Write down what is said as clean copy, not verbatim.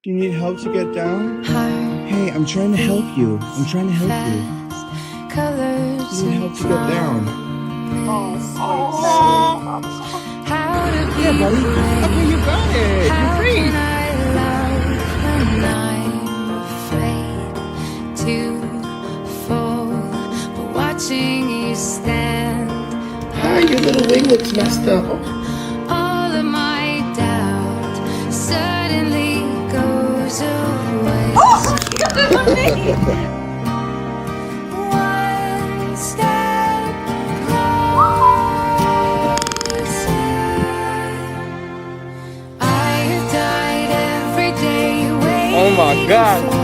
Do you need help to get down? Hey, I'm trying to help you. I'm trying to help you. You need help to get down. Yeah, buddy. Okay, you got it. You're great. Watching you stand. Ah, your little wing looks messed up. All of my doubt suddenly goes away. Oh, you got it on me. One step closer. I have died every day waiting. Oh my God.